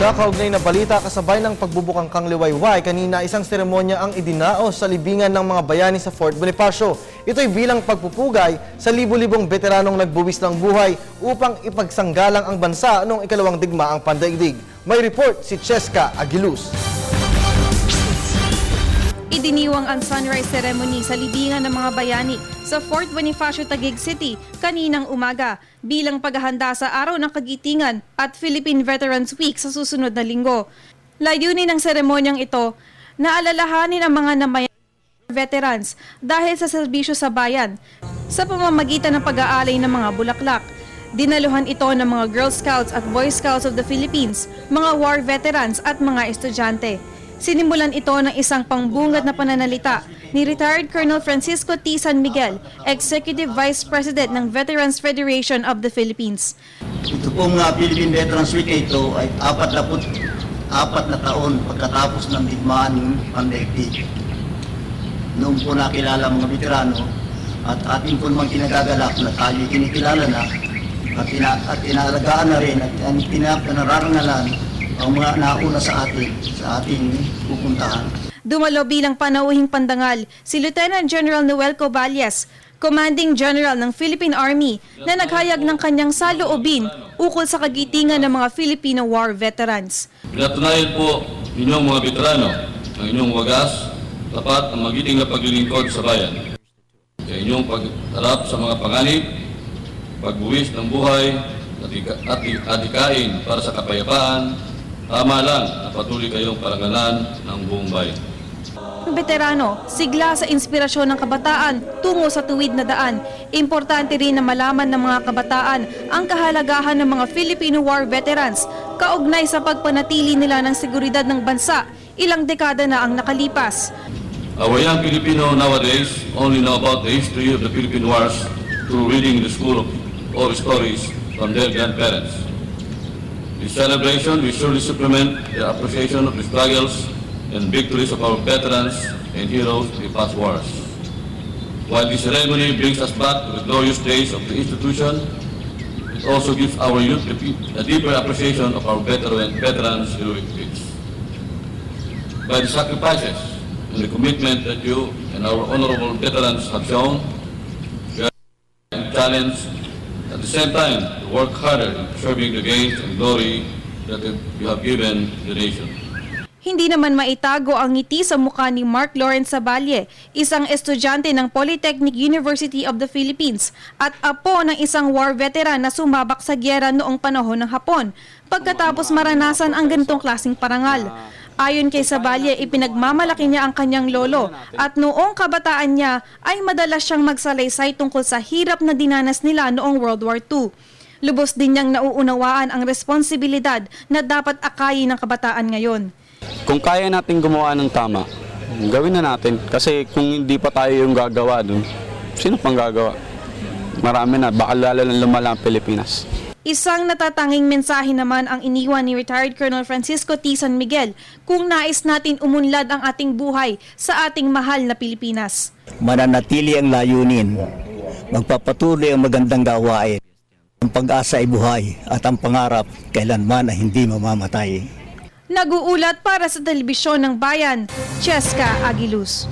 Sa kaugnay na balita, kasabay ng pagbubukang Kang Liwayway, kanina isang seremonya ang idinaos sa libingan ng mga bayani sa Fort Bonifacio. Ito'y bilang pagpupugay sa libu-libong veteranong nagbuwis ng buhay upang ipagsanggalang ang bansa noong ikalawang digmaang pandaigdig. May report si Cheska Aguiluz. Idiniwang ang sunrise ceremony sa libingan ng mga bayani sa Fort Bonifacio, Taguig City kaninang umaga bilang paghahanda sa Araw ng Kagitingan at Philippine Veterans Week sa susunod na linggo. Layunin ng seremonyang ito na alalahanin ang mga namayang veterans dahil sa serbisyo sa bayan sa pamamagitan ng pag-aalay ng mga bulaklak. Dinaluhan ito ng mga Girl Scouts at Boy Scouts of the Philippines, mga war veterans at mga estudyante. Sinimulan ito ng isang pangbungad na pananalita ni retired Colonel Francisco T. San Miguel, Executive Vice President ng Veterans Federation of the Philippines. Ito pong Philippine Veterans Week ito ay 44 na taon pagkatapos ng digmaan ng pandaigdig. Noong po nakilala mga veterano at ating po naman kinagagalak na tayo kinikilala na at inaalagaan na rin at pinararangalan ang mga nauna sa ating pupuntahan. Dumalo bilang panauhing pandangal si Lieutenant General Noel Cobalias, Commanding General ng Philippine Army, na naghayag ng kanyang saloobin ukol sa kagitingan ng mga Filipino war veterans. Pinatunayan po inyong mga veterano ang inyong wagas, tapat ang magiting na paglilingkod sa bayan. Sa inyong pagharap sa mga panganib, pagbuwis ng buhay at adikain para sa kapayapaan, tama lang na patuloy kayong parangalan ng buong bayan. Ang veterano, sigla sa inspirasyon ng kabataan tungo sa tuwid na daan. Importante rin na malaman ng mga kabataan ang kahalagahan ng mga Filipino war veterans kaugnay sa pagpanatili nila ng seguridad ng bansa ilang dekada na ang nakalipas. Our young Filipino nowadays only know about the history of the Philippine Wars through reading the school of stories from their grandparents. This celebration will surely supplement the appreciation of the struggles and victories of our veterans and heroes in the past wars. While this ceremony brings us back to the glorious days of the institution, it also gives our youth a deeper appreciation of our veterans' heroic deeds. By the sacrifices and the commitment that you and our honorable veterans have shown, we are challenged at the same time to work harder in preserving the gains and glory that you have given the nation. Hindi naman maitago ang ngiti sa mukha ni Mark Lawrence Saballe, isang estudyante ng Polytechnic University of the Philippines at apo ng isang war veteran na sumabak sa gyera noong panahon ng Hapon, pagkatapos maranasan ang ganitong klaseng parangal. Ayon kay Saballe, ipinagmamalaki niya ang kanyang lolo at noong kabataan niya ay madalas siyang magsalaysay tungkol sa hirap na dinanas nila noong World War II. Lubos din niyang nauunawaan ang responsibilidad na dapat akayin ng kabataan ngayon. Kung kaya natin gumawa ng tama, gawin na natin. Kasi kung hindi pa tayo yung gagawa dun, sino pang gagawa? Marami na, baka lalo lang lumala ang Pilipinas. Isang natatanging mensahe naman ang iniwan ni retired Colonel Francisco T. San Miguel kung nais natin umunlad ang ating buhay sa ating mahal na Pilipinas. Mananatili ang layunin, magpapatuloy ang magandang gawain. Ang pag-asa ay buhay at ang pangarap kailanman ay hindi mamamatay. Nag-uulat para sa Telebisyon ng Bayan, Cheska Aguiluz.